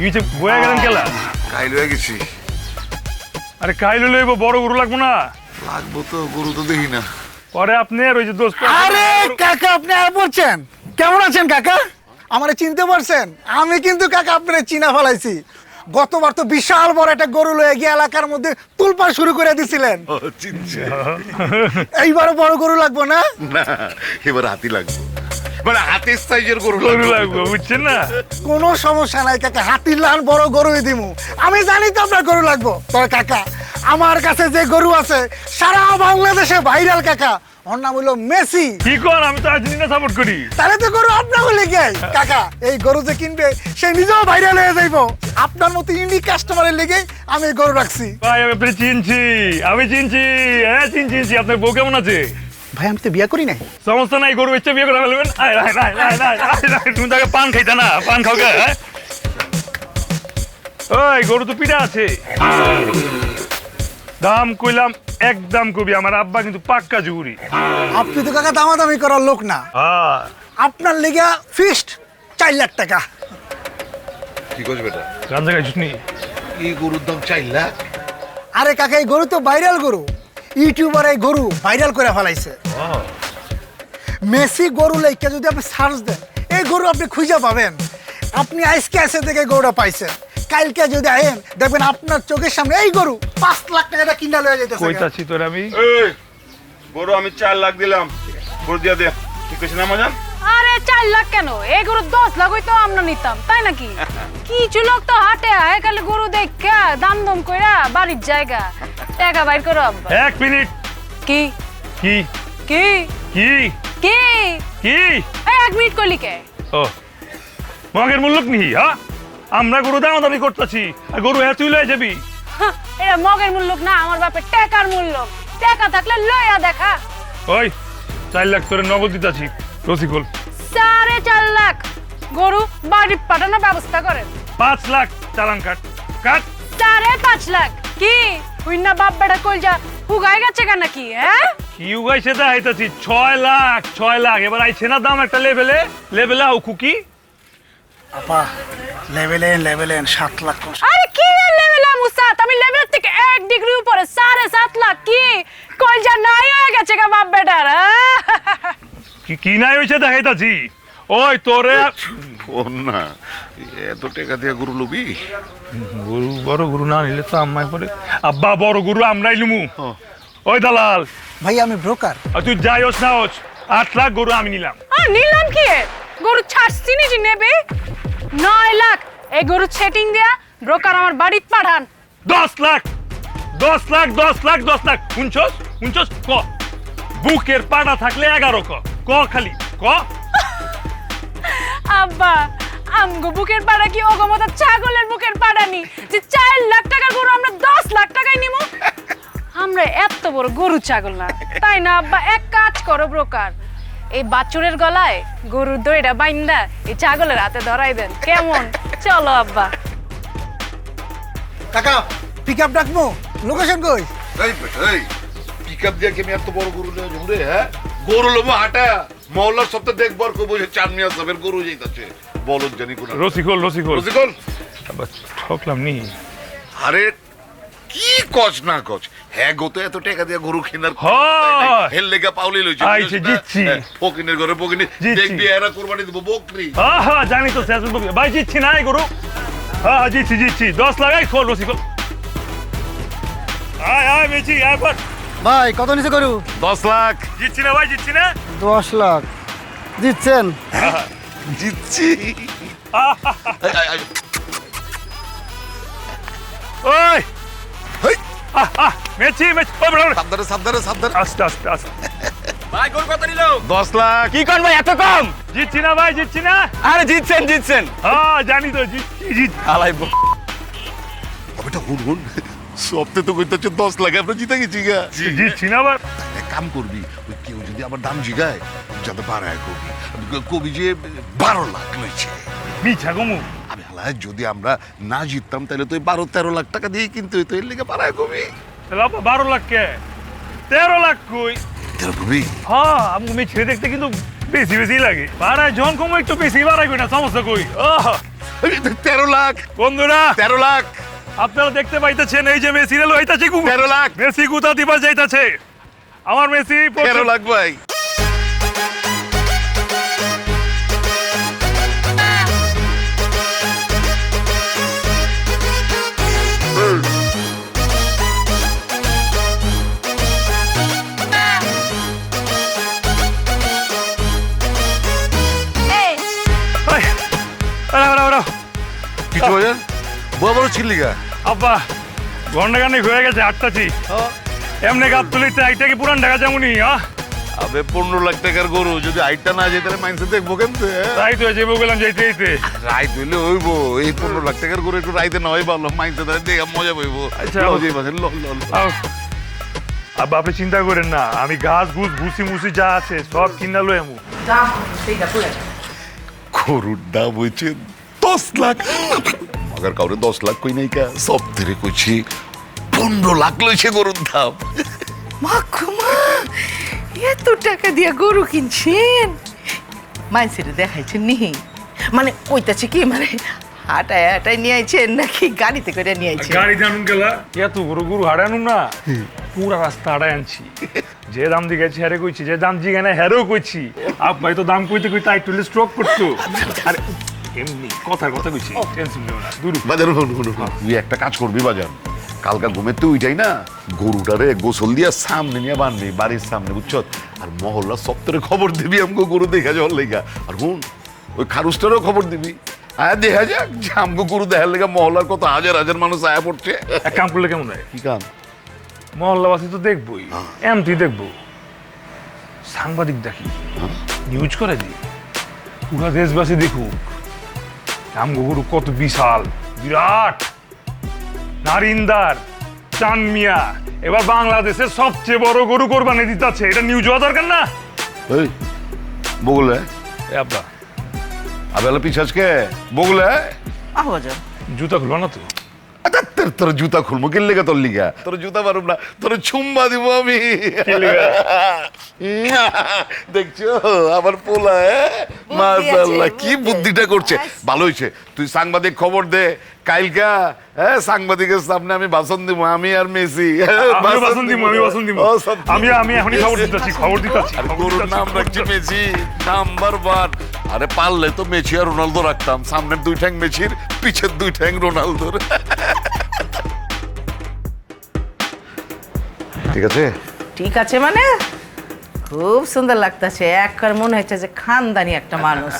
ইছে বয়া গেলেন কেলা? কাইল হয়ে গেছি। আরে কাইলো লইব, বড় গরু লাগবো না? লাগবো তো, গরু তো দেখি না। পরে আপনি আর ওই যে দোস্ত। আরে কাকা, আপনি আর বলছেন? কেমন আছেন কাকা? আমারে চিনতে পারছেন? আমি কিন্তু কাকা আপনারে চিনা ফেলাইছি। গতবার তো বিশাল বড় একটা গরু লয়ে গিয়ে এলাকার মধ্যে তুলপাড় শুরু করে দিছিলেন। ও চিনছে। এইবারও বড় গরু লাগবো না? না, এবার হাতি লাগবে, মানে হাতির সাইজের গরু গরু লাগবে। লাগবো, বুঝছেন না? কোনো সমস্যা নাই কাকা, হাতির লান বড় গরুই দিমু। আমি জানি তো আপনার গরু লাগবো। তবে কাকা, আমার কাছে যে গরু আছে সারা বাংলাদেশে ভাইরাল কাকা, ওর নাম হলো মেসি। কি কর, আমি তো আর্জেন্টিনা সাপোর্ট করি। তাহলে তো গরু আপনার হলে গে কাকা, এই গরু যে কিনবে সে নিজেও ভাইরাল হয়ে যাইবো। আপনার মতো ইউনিক কাস্টমারের লেগে আমি এই গরু রাখছি। ভাই আমি আপনাকে চিনছি, আমি চিনছি, হ্যাঁ চিনছি। আপনার বউ কেমন আছে? ভাই আমি তো বিয়ে করি নাই। সমস্যা নাই, গরু বেচে বিয়ে করে ফেলবেন। তুমি তাকে পান খাইতা না, পান খাও গে? ওই গরু তো পিঠা আছে, দাম কইলাম একদম কবি। আমার আব্বা কিন্তু পাক্কা জুরি। আপনি তো কাকা দামাদামি করার লোক না। হ্যাঁ, আপনার লেগে ফিক্সড 4 লাখ টাকা। কি করছ বেটা? গান জায়গায় শুনি। এই গরুর দাম 4 লাখ? আরে কাকা, এই গরু তো ভাইরাল গরু। ইউটিউবার এই গরু ভাইরাল করে ফেলাইছে। মেসি গরু লেখা যদি আপনি সার্চ দেন, এই গরু আপনি খুঁজে পাবেন। আপনি আজকে এসে থেকে গরুটা পাইছেন, কালকে যদি আইন দেখবেন আপনার চোখের সামনে এই গরু 5 লাখ টাকা কিনা লয়ে যেতেছে। কইতাছি তোর আমি। এই গরু আমি 4 লাখ দিলাম, গরু দিয়া দে। ঠিক আছে না মজান? আরে 4 লাখ কেন, এই গরু 10 লাখ হইতো আমরা নিতাম, তাই নাকি? কিছু লোক তো হাটে আয় কালে গরু দেখা দাম দম কইরা বাড়ির জায়গা টাকা বাইর করো আব্বা। 1 মিনিট। কি কি কি কি কি কি? এই 1 মিনিট কইলি কে? ও মগের মূল্য নি? হ্যাঁ, আমরা গরু দামাদামি করতেছি, আর গরু হ্যাঁ তুই লয়ে যাবি? হাহ, এটা মগের মূল্য না, আমার বাপের টাকার মূল্য। টাকা থাকলে লইয়া দেখা। ওই 4 লাখ তোরে নগদ দিতাছি, রসিকুল। 4.5 লাখ গরু বাড়ি পাঠানোর ব্যবস্থা করেন। 5 লাখ চালান কাট কাট। 5.5 লাখ কি হুইনা বাপ বেটা কই যা হুগাই গেছে কেন নাকি? হ্যাঁ কি উগাইছে দেখাইতাছি। 6 লাখ এবার আইছে না দাম একটা লেভেলে আও খুকি। আপা লেভেলেন 7 লাখ। আরে কি লেভেল মুসাত, আমি লেভেল থেকে 1 ডিগ্রি উপরে 7.5 লাখ কি কই যা নাই হয়ে গেছে গা বাপ বেটার। কি নাই হইছে দেখাইতাছি। ওই তোরে ও না, এত টাকা দিয়ে গরু লবি? গরু বড় গরু না নিলে তো আম্মাই পরে। আব্বা বড় গরু আমরাই লুমু। ওই দালাল, ভাই আমি ব্রোকার। আর তুই যাইস না হোস, 8 লাখ গরু আমি নিলাম। আর নিলাম কি গরু ছাড়ছি নি নেবে 9 লাখ। এই গরু সেটিং দিয়া ব্রোকার আমার বাড়িতে পাঠান। 10 লাখ শুনছস ক? বুকের পাটা থাকলে 11 ক খালি ক। আব্বা আমগো বুকের পাড়া কি ওগমতা ছাগলের বুকের পাড়া নি যে 4 লাখ টাকার গরু আমরা 10 লাখ টাকায় নিমু? আমরা এত বড় গরু ছাগল না, তাই না আব্বা? এক কাজ করো ব্রোকার, এই বাছুরের গলায় গরুর দড়িটা বাইন্দা এই ছাগলের হাতে ধরাই দেন, কেমন? চলো আব্বা। কাকা পিকআপ ডাকবো, লোকেশন কই? এই বেটা, এই পিকআপ দিয়ে কি আমি এত বড় গরু লয়ে যাবো রে? হ্যাঁ, গরু লবো হাটা মহল্লার সপ্তাহে দেখবার কো বসে চানমিয়া সাহেবের গরু যাইতাছে। বলদ জানি কোন রসিকুল রসিকল। আবার ঠকলাম নি। আরে কি কস না কস, হ্যাঁ গো তো এত টাকা দিয়ে গরু কেনার হয়। হেল লেগা পাউলি লইছে। আইছে, জিতছি। ফকিনের ঘরে ফকিনি জিতছি। দেখবি এরা কুরবানি দিব বকরি। হ্যাঁ জানি তো শেষ ভাই, জিতছি না এই গরু। হ্যাঁ জিতছি 10 লাখ। আই খোল রসিকুল, আয় বেচি আয় পর। ভাই কত নিচে গরু? 10 লাখ জিতছি না ভাই, জিতছি না। 10 লাখ দিচ্ছেন? জিতছি। ওই হেই, মেচি সাবধানে। আস্তে ভাই গরু কত নিল? 10 লাখ। কি কোন ভাই এত কম? জিতছি না ভাই, জিতছি না। আরে জিতছেন। হ্যাঁ জানি তো জিতছি। আলাইবো ওটা হুন সবতে তো কইতাছে 10 লাখ আমরা জিতে গেছি গা। জিতছি না আবার। এক কাম করবি, ওই কেউ যদি আবার দাম জিগায় যাতে বাড়ায় কবি যে 12 লাখ লইছে। মিছা গমু। আমি হালায় যদি আমরা না জিততাম তাহলে তো 12-13 লাখ টাকা দিয়ে কিনতে হইতো, এর লেগে বাড়ায় কবি। তাহলে 12 লাখ কে? 13 লাখ কই? তেরো কবি। হ্যাঁ আমি মেয়ে ছেড়ে দেখতে কিন্তু বেশি লাগে। বাড়ায় জন কম একটু বেশি বাড়াইবি না, সমস্যা কই? 13 লাখ, বন্ধুরা 13 লাখ, আপনারা দেখতে পাইতেছেন এই যে মেসি রেল হইতাছে 13 লাখ, মেসি গুতা দিবা যাইতাছে আমার মেসি 13 লাখ ভাই। এই এই, দাঁড়াও। কিছু ভাইজান বড় ছিলিগা আব্বা ঘন্টা গানে হয়ে গেছে আটটাছি এমনি গাছ তুলিতে এইটা কি পুরান ঢাকা যেমনই আবে 15 লাখ টাকার গরু যদি আইটা না যায় তাহলে মাইন্সে দেখবো কেমতে? তাই তো যাবো গেলাম যাইতে রাইত হইলে হইব, এই 15 লাখ টাকার গরু একটু রাইতে না হয় ভালো, মাইন্সে তাহলে দেখে মজা পাইবো। আচ্ছা। লজেই বাজে, ল। আব্বা আপনি চিন্তা করেন না, আমি ঘাস ঘুষ ভুসি মুসি যা আছে সব কিনা লো এমু গরুর দাম হয়েছে 10 লাখ। আগার কাউরে 10 লাখ কই নাই কা, সব ধরে কইছি 15 লাখ লইছে গরুর দাম। মাখুমা এত টাকা দিয়ে গরু কিনছেন, মাইসেরে দেখাইছেন নি? মানে কইতাছে কি, মানে হাঁটায় হাঁটায় নিয়ে আইছেন নাকি গাড়িতে করে নিয়ে আইছেন? গাড়ি জানুন গেলা এত গরু হারানুন না, পুরা রাস্তা হারাই আনছি। যে দাম দিয়ে গেছি হ্যারে কইছি, যে দাম জিগে না হ্যারেও কইছি। আব্বাই তো দাম কইতে কইতে একটু স্ট্রোক করতো। আরে এমনি কথা কইছি, টেনশন নিও না। দূর বাজার তুই একটা কাজ করবি বাজার, কালকা ঘুমের তুই উঠাই না, গরুটারে গোসল দিয়া সামনে নিয়ে বানবি বাড়ির সামনে, বুঝছো? আর মহল্লা সপ্তাহে খবর দিবি আমগো গরু দেখা যাওয়ার লেগা। আর হুন ওই খারুসটারও খবর দিবি, আয়া দেখা যাক যে আমগো গরু দেখার লেগা মহল্লার কত হাজার হাজার মানুষ আয়া পড়ছে। এক কাম করলে কেমন হয়? কি কাম? মহল্লাবাসী তো দেখবই, এমটি দেখবো, সাংবাদিক দেখি, নিউজ করে দিই, পুরা দেশবাসী দেখুক আমগো গরু কত বিশাল বিরাট নারিন্দার চান মিয়া এবার বাংলাদেশের সবচেয়ে বড় গরু কোরবানি দিতেছে। এটা নিউজ হওয়া দরকার না? এই বগুলে এ আব্বা আবেলা পিছাজকে বগুলে আহবাজান জুতা খুলো না তো? তোর জুতা খুলবো কি লেগে? তোর লিগা তোর জুতা পারুম না, তোর চুম্বা দিব আমি। দেখছো আমার পোলা, মাশাআল্লাহ কি বুদ্ধিটা করছে। ভালো হয়েছে তুই সাংবাদিক খবর দে কালকা, হ্যাঁ সাংবাদিকের সামনে আমি ভাষণ দিব, আমি আর মেসি। আমি ভাষণ দিব। আমি এখনই খবর দিতেছি। আর গরুর নাম রাখছি মেসি, নাম্বার 1। আরে পারলে তো মেসি আর রোনালদো রাখতাম, সামনের 2 ঠ্যাং মেসির, পিছের 2 ঠ্যাং রোনালদোর। ঠিক আছে? ঠিক আছে মানে খুব সুন্দর লাগতেছে, একবার মনে হচ্ছে যে খানদানি একটা মানুষ।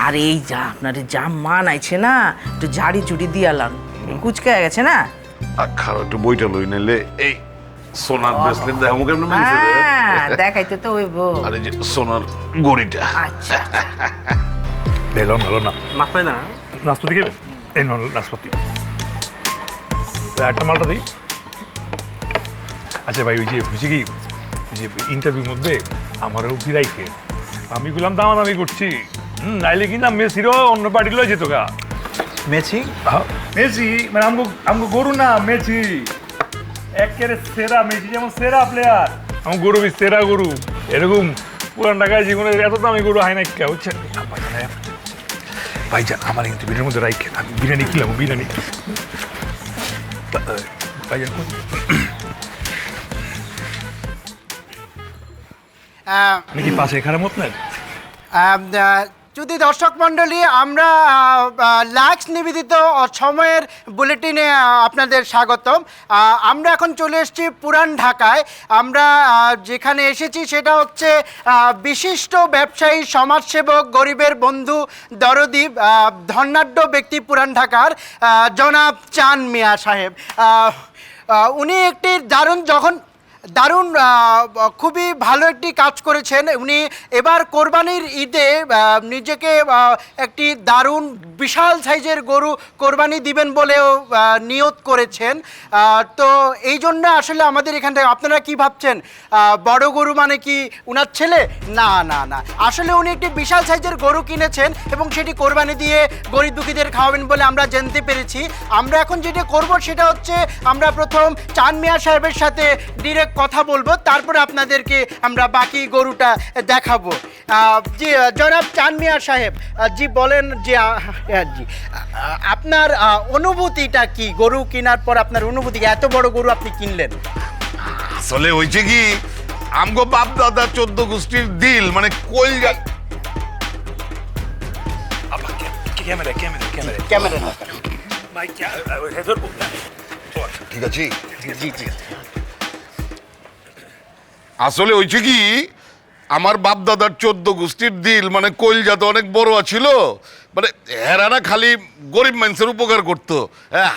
আর এই যা আপনার যা মান আইছে না, একটু ঝাড়ি চুড়ি দিয়ালাম, কুচকে গেছে না। খারাপ একটু বইটা লই নিলে এই সোনার ব্রেসলেট দেখাবো কেমন মানুষের? হ্যাঁ দেখাইতে তো হইব। আরে যে সোনার গড়িটা। আচ্ছা ভালো না মাফে না নাশপাতি খেবেন? এই নন নাশপাতি একটা মালটা দিই। আচ্ছা ভাই, ওই যে বুঝি কি, ওই যে ইন্টারভিউর মধ্যে আমারও ফিরাইকে আমি গুলাম দামাদামি করছি, নাইলে কিন্তু মেসিরও অন্য পার্টি লয় যেত গা। মেসি মেসি মানে আমগো গরু না, মেসি একেবারে সেরা, মেসি যেমন সেরা প্লেয়ার, আমার গরু সেরা গরু। এরকম পুরান ঢাকায় জীবনে এত দামি গরু হয় না কে, বুঝছেন? ভাইজান আমার কিন্তু বিরিয়ানির মধ্যে রাইখে, আমি বিরিয়ানি খেলাম, বিরিয়ানি ভাইজান নাকি পাশে এখানে মত নেন? যদি দর্শক মণ্ডলী, আমরা লাক্স নিবেদিত সময়ের বুলেটিনে আপনাদের স্বাগতম। আমরা এখন চলে এসেছি পুরান ঢাকায়। আমরা যেখানে এসেছি সেটা হচ্ছে বিশিষ্ট ব্যবসায়ী, সমাজসেবক, গরিবের বন্ধু, দরদি, ধনাঢ্য ব্যক্তি পুরান ঢাকার জনাব চান মিয়া সাহেব। উনি একটি দারুণ খুবই ভালো একটি কাজ করেছেন। উনি এবার কোরবানির ঈদে নিজেকে একটি দারুণ বিশাল সাইজের গরু কোরবানি দিবেন বলেও নিয়ত করেছেন। তো এই জন্য আসলে আমাদের এখান থেকে আপনারা কি ভাবছেন, বড় গরু মানে কি উনার ছেলে? না না না, আসলে উনি একটি বিশাল সাইজের গরু কিনেছেন এবং সেটি কোরবানি দিয়ে গরিব দুঃখীদের খাওয়াবেন বলে আমরা জানতে পেরেছি। আমরা এখন যেটা করব সেটা হচ্ছে, আমরা প্রথম চান মিয়া সাহেবের সাথে ডিরেক্ট কথা বলবো, তারপরে আপনাদেরকে আমরা বাকি গরুটা দেখাবো। জি জনাব চাঁদ মিয়া সাহেব, জি বলেন যে জি আপনার অনুভূতিটা কি গরু কেনার পর? আপনার অনুভূতি কি? এত বড় গরু আপনি কিনলেন। আসলে হয়েছে কি, আমগো বাপ দাদা 14 গোষ্ঠীর দিল মানে কইল ক্যামেরা ক্যামেরা ক্যামেরা ক্যামেরা ভাই ঠিক আছে। জি জি আসলে হয়েছে কি, আমার বাপ দাদার 14 গোষ্ঠীর দিল মানে কইলজা তো অনেক বড় ছিল, মানে হেরা না খালি গরিব মানুষের উপকার করতো,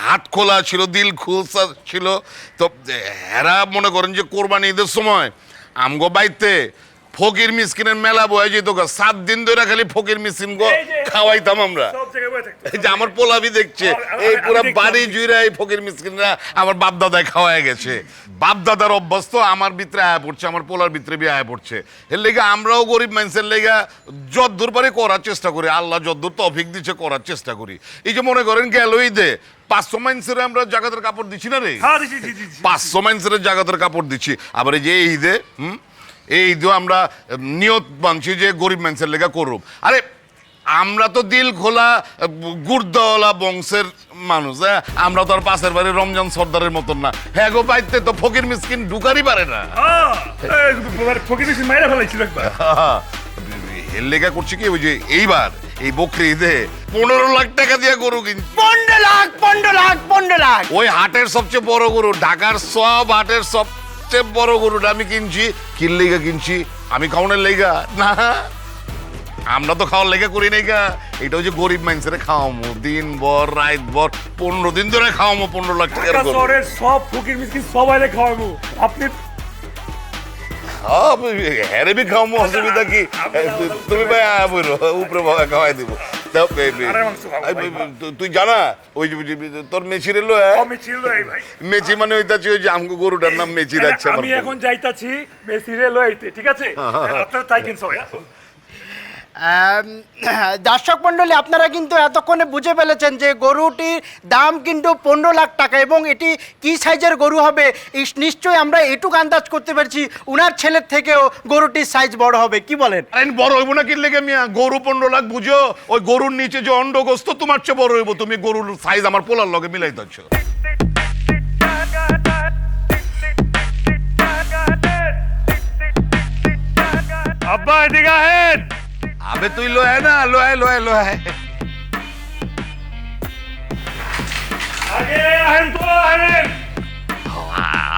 হাত খোলা ছিল, দিল খোলা ছিল। তো হেরা মনে করেন যে কোরবানি ঈদের সময় আমগো বাইতে ফকির মিসকিনের মেলা বয়ে যেত, 7 দিন ধরে খালি ফকির মিসকিন গো খাওয়াইতাম আমরা। এই যে আমার পোলাবি দেখছে, এই পুরো বাড়ি জুড়ে এই ফকির মিসকিনরা আমার বাপ দাদায় খাওয়ায় গেছে। বাপ দাদার অভ্যস্ত আমার ভিতরে আয়া পড়ছে, আমার পোলার ভিতরে বি আয়া পড়ছে। এর লেগে আমরাও গরিব মানুষের লেগে যদ্দূর পারে করার চেষ্টা করি, আল্লাহ যদ্দূর তৌফিক দিচ্ছে করার চেষ্টা করি। এই যে মনে করেন গেল ঈদে 500 মানুষের আমরা জাগাতের কাপড় দিচ্ছি না রে, 500 মানুষের জাগাতের কাপড় দিচ্ছি। আবার এই যে এই ঈদে এই ঈদেও আমরা নিয়ত বানছি যে গরিব মানুষের লেগে করুক। আরে আমরা তো দিল খোলা গুর্দাওয়ালা বংশের মানুষ, হ্যাঁ, আমরা তো আর পাশের বাড়ির রমজান সর্দারের মতন না। হ্যাঁ গো বাইতে তো ফকির মিসকিন ঢুকারই পারে না। এর লেগা করছি কি, ওই যে এইবার এই বকরি ঈদে 15 লাখ টাকা দিয়ে গরু কিনছি। 15 লাখ। ওই হাটের সবচেয়ে বড় গরু, ঢাকার সব হাটের সবচেয়ে বড় গরুটা আমি কিনছি। কিন লেগা কিনছি? আমি খাওয়ানোর লেগা না, আমরা তো খাওয়ার লেগে করি নাই গা। এটা হচ্ছে গরিব মানুষের খাওয়ামো, দিন ভর রাত ভর 15 দিন ধরে খাওয়ামো 15 লাখ টাকার গরু। সব ফকির মিসকিন সবাই খাওয়াবো। আপনি হ্যারে বি খাওয়ামো, অসুবিধা কি? তুমি ভাই বলো উপরে ভাবে খাওয়াই দিব। তুই জানা ওই তোর মেচি রেলো, মেচি মানে ওইটাছি ওই যে আমগো গরুটার নাম মেচি রাখছে। আমি এখন যাইতাছি মেসিরে লইতে, ঠিক আছে? আপনারা তাই কিনছো। দর্শক মন্ডলী, আপনারা কিন্তু এতক্ষণে বুঝে ফেলেছেন যে গরুটির দাম কিন্তু 15 লাখ টাকা, এবং এটি কি সাইজের গরু হবে নিশ্চয়ই আমরা এটুকু আন্দাজ করতে পারছি, উনার ছেলের থেকেও গরুটির সাইজ বড় হবে। কি বলেন? বড় হইব না কিনলে মিয়া, গরু 15 লাখ বুঝো, ওই গরুর নিচে যে অন্ডগোস্ত তোমার চেয়ে বড় হইব। তুমি গরুর সাইজ আমার পোলার লগে মিলাই দিচ্ছ। আব্বা এদিকে আহেন। আবে তুই লয় না, লয় লয় লয় আগে আহেন তো আহেন।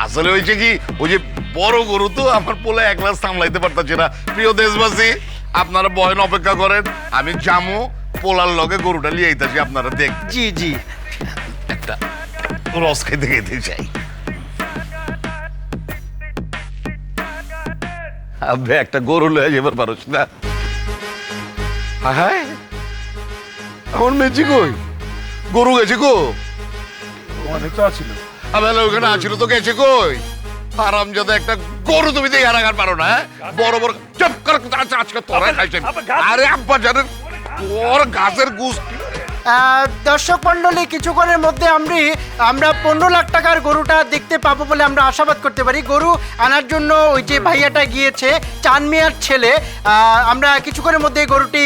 আসলে হয়েছে কি, ওই যে বড় গরু তো আমার পোলা একলা সামলাইতে পারতাছে না। প্রিয় দেশবাসী, আপনারা বয়ন অপেক্ষা করেন, আমি জামু পোলার লগে গরুটা লিয়ে আইতাছি, আপনারা দেখ। জি জি একটা রস খাইতে খাইতে চাই। আবে একটা গরু লয়ে যাবার পারস না? হায় আমার মেজি কই? গরু গেছে কো? অনেক তো আছিল। আবে ওখানে আছিল তো, গেছে কই? হারামজাদা একটা গরু তুমি দেখে হারাগার পারো না? বড় বড় চুপ কর, আজকে তোরা খাইছেন। আরে আব্বা জানেন তোর গাছের গুস। দর্শক মন্ডলী, কিছুক্ষণের মধ্যে আমরা 15 লাখ টাকার গরুটা দেখতে পাবো বলে আমরা আশাবাদ করতে পারি। গরু আনার জন্য ওই যে ভাইয়াটা গিয়েছে, চাঁদ মিয়ার ছেলে, আমরা কিছুক্ষণের মধ্যে গরুটি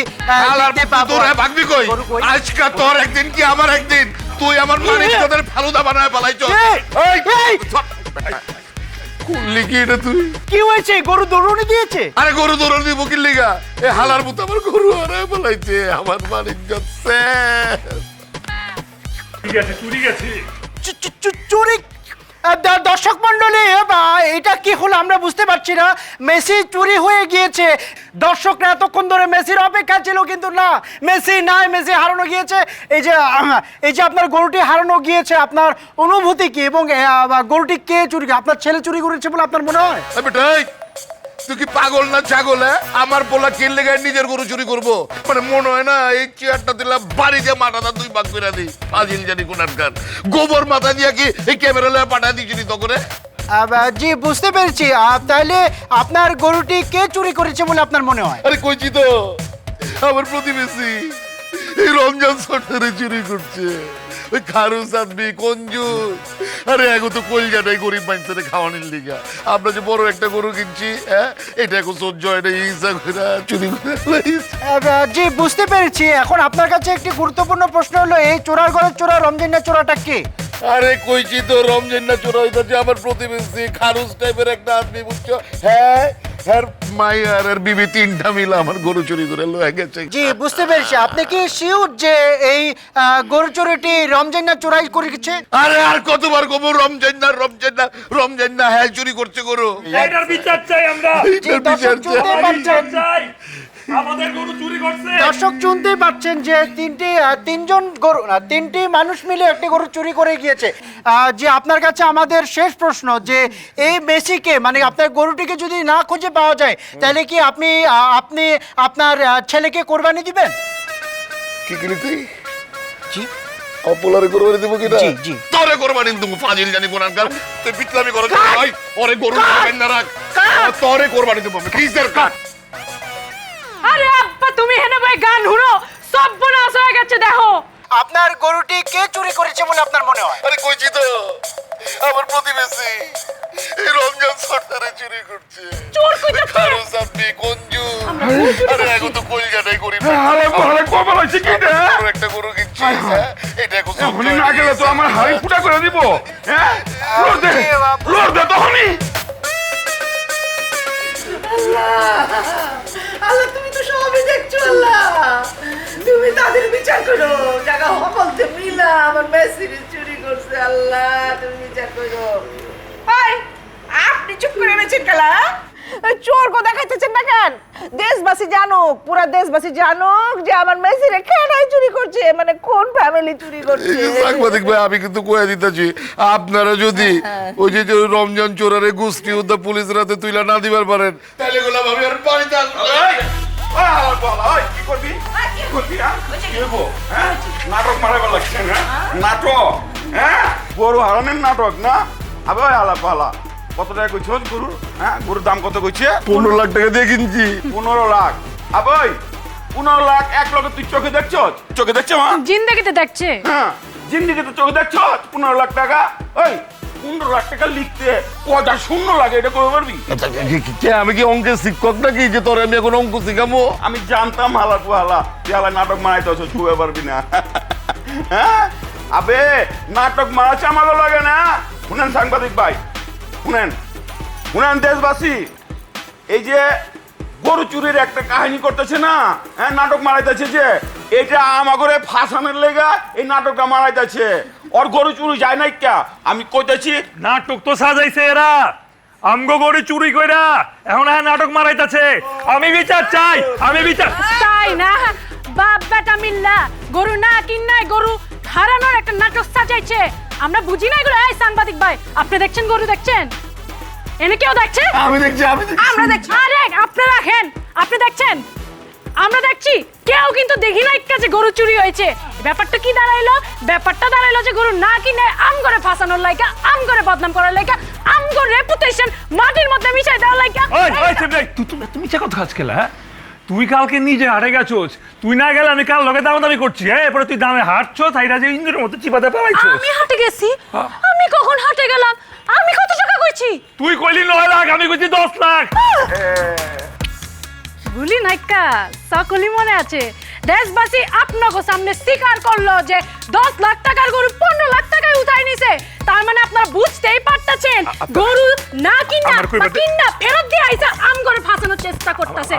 দেখতে পাবো। ভাগবি কই? আজকে তোর একদিন কি আমার একদিন, তুই আমার মানিক তোদের ফালুদা বানায় পালাইছ। কি হয়েছে? গরু দৌড়নি দিয়েছে? আরে গরু দৌড়নি দিব কি লিগা? এ হালার মতো আমার গরু হারায় পালাইছে, আমার মানিক যাচ্ছে। ঠিক আছে, চুরি গেছে। চুরি? দর্শক মন্ডলী, এটা কি হলো আমরা বুঝতে পারছি না। মেসি চুরি হয়ে গিয়েছে। দর্শকরা এতক্ষণ ধরে মেসির অপেক্ষা ছিল, কিন্তু না, মেসি নাই, মেসি হারানো গিয়েছে। এই যে আপনার গরুটি হারানো গিয়েছে, আপনার অনুভূতি কি? এবং গরুটি কে চুরি? আপনার ছেলে চুরি করেছে বলে আপনার মনে হয়? তুই কি পাগল না ছাগল? আমার পোলা কিনলে গায়ে নিজের গরু চুরি করবো? মানে মনে হয় না এই চেয়ারটা দিলাম বাড়িতে মাথাটা 2 ভাগ করে দিই, ফাজিল জানি কোনার গান গোবর মাথা দিয়ে কি এই ক্যামেরা লয়ে পাঠা দিয়েছিলি তো করে? জি বুঝতে পেরেছি। তাহলে আপনার গরুটি কে চুরি করেছে বলে আপনার মনে হয়? আরে কইছি তো, আমার প্রতিবেশী এই রমজান সরকারে চুরি করছে। ওই খারুস আদমি কঞ্জুস। আরে এখন তো কলজাটাই গরিব মানুষের খাওয়ানোর লিগা। আমরা যে বড় একটা গরু কিনছি, হ্যাঁ, এটা এখন সহ্য হয় না, হিংসা করে চুরি করে লাইছে। জি বুঝতে পেরেছি। এখন আপনার কাছে একটি গুরুত্বপূর্ণ প্রশ্ন হলো, এই চোরার ঘরের চোরা রমজান চোরাটা কে? আরে কইছি তো রমজান না চোরা হইতাছে আমার প্রতিবেশী খারুস টাইপের একটা আদমি, বুঝছো? হ্যাঁ, আর মাইয়ার আর বিবি তিনটা মিলে আমার গরু চুরি করে লয়ে গেছে। জি বুঝতে পেরেছি। আপনি কি শিওর যে এই গরু চোরিটি রমজান চোরাই করেছে? আরে আর কতবার কব রমজান না রমজান না রমজান না, হ্যাঁ চুরি করছে গরু। এটার বিচার চাই আমরা। এইটার দর্শক বিচার শুনতে চাই। পাচ্ছেন, চাই আমাদের গরু চুরি করছে। দর্শক শুনতে পাচ্ছেন যে তিনটি মানুষ মিলে একটি গরু চুরি করে গিয়েছে। যে আপনার কাছে আমাদের শেষ প্রশ্ন, যে এই মেসিকে, মানে আপনার গরুটিকে যদি না খুঁজে পাওয়া যায়, তাহলে কি আপনি আপনার ছেলেকে কোরবানি দিবেন? কি করি তুই? জি অপলারে কোরবানি দেব কিনা? জি, জি। তোরে কোরবানি দেব, ফাজিল জানি কোরআনকার। তুই বিটলামি করছ ভাই, ওরে গরু কোরবানি না রাখ। তোরে কোরবানি দেব আমি, কিসের কাট? আরে আব্বা তুমি হেনে ভাই গান হুড়ো, সব বনাস হয়ে গেছে দেখো। আপনার গরুটি কে চুরি করেছে বলে আপনার মনে হয়? আরে কইছি তো আমার প্রতিবেশী এই রমজান সরকারে চুরি করছে। চোর কইতাছে। খারুস আদমি কঞ্জুস। আরে এখন তো কলজাটাই গরিব। হালে হালে কবল হইছে কি রে? বড় একটা গরু কিনছি, হ্যাঁ, এটা এখন সহ্য এখনই হয় না গেলে তো আমার হাড়ি ফুটা করে দিব। হ্যাঁ, লোর দে তখনই। আল্লাহ তুমি তো সবই দেখছো আল্লাহ, তুমি তাদের বিচার করো। জায়গা হকলতে মিলা আমার মেসিরে চুরি করছে, আল্লাহ তুমি বিচার করো। ভাই আপনি চুপ করে রয়েছেন কেলা? চোর কো দেখাইতেছেন না কেন? দেশবাসী জানুক, পুরা দেশবাসী জানুক যে আমার মেসিরে কেনাই চুরি করছে, মানে কোন ফ্যামিলি চুরি করছে। এই যে সাংবাদিক ভাই, আমি কিন্তু কয়ে দিতেছি, আপনারা যদি ওই যে যে রমজান চোরারে গোষ্ঠী উদ্যোগ পুলিশ রাতে তুইলা না দিবার পারেন, তাহলে গোলাম আমি আর বাড়িতে আসবো না। কি করবি? কি করবি? কি হবো? হ্যাঁ, নাটক মারাবার লাগছে না? নাটক, হ্যাঁ, গরু হারানোর নাটক না? আবে ওই আলা পালা, কত টাকা কইছ গরু? হ্যাঁ, গরুর দাম কত কইছে? 15 লাখ টাকা দিয়ে কিনছি। 15 লাখ। আবে 15 লাখ 1 লক্ষ তুই চোখে দেখছ? চোখে দেখছ মা? জিন্দেগিতে দেখছে। হ্যাঁ, জিন্দিগিতে চোখে দেখছ 15 লাখ টাকা? ওই 15 লাখ টাকা লিখতে কয়টা শূন্য লাগে এটা কবে পারবি? আমি কি অঙ্কের শিক্ষক নাকি যে তোর আমি এখন অঙ্ক শিখাবো? আমি জানতাম হালা কুহালা তুই হালা নাটক মারাইতে হচ্ছে, ছুঁয়ে পারবি না। হ্যাঁ, আবে নাটক মারাচ্ছে আমাকে লাগে না। শুনেন সাংবাদিক ভাই, শুনেন শুনেন দেশবাসী, এই যে গরু চুরির একটা কাহিনী করতেছে না, হ্যাঁ, নাটক মারাইতেছে, যে এটা আমাগরে ফাঁসানোর লেগা এই নাটকটা মারাইতেছে। ওর গরু চুরি যায় নাই কা? আমি কইতেছি নাটক তো সাজাইছে এরা, আমগো গরু চুরি কইরা এখন আর নাটক মারাইতাছে। আমি বিচার চাই, আমি বিচার। তাই না বাপ বেটা মিল্লা গরু না কিন্নাই গরু হারানোর একটা নাটক সাজাইছে। আমরা বুঝি না এগুলো। এই সাংবাদিক ভাই আপনি দেখছেন গরু দেখছেন? এনে কেউ দেখছে? আমি দেখছি, আমি দেখছি। আমরা দেখছি। আরে আপনি রাখেন, আপনি দেখছেন? আমরা দেখছি। কেউ কিন্তু দেখি না যে গরু চুরি হয়েছে। ব্যাপারটা কি দাঁড়াইলো? ব্যাপারটা দাঁড়াইলো যে গরু না কিনে আম করে ফাঁসানোর লাইগা, আম করে বদনাম করার লাইগা, আম করে রেপুটেশন মাটির মধ্যে মিশাই দেওয়ার লাইগা। ওই ওই তুমি তুমি চেক কথা আজকে, হ্যাঁ, তুই কালকে নিজে হাটে গেছোস, তুই না গেলে আমি কাল লগে দামাদামি করছি। হ্যাঁ, এরপরে তুই দামে হাঁটছো, তাইরা যে ইঞ্জিনের মতো চিপাতে পালাইছোস। আমি হাটে গেছি? আমি কখন হাটে গেলাম? আমি কত টাকা কইছি? তুই কইলি 9 লাখ, আমি কইছি 10 লাখ। ভুলি নাইকা, সকলই মনে আছে। দেশবাসী আপনাকে সামনে স্বীকার করলো যে 10 লাখ টাকার গরু 15 লাখ টাকায় উঠাই নিছে। তার মানে আপনারা বুঝতেই পারতেছেন গরু না কিনা বা কিনা ফেরত দিয়ে আইসা আম করে ফাঁসানোর চেষ্টা করতেছে,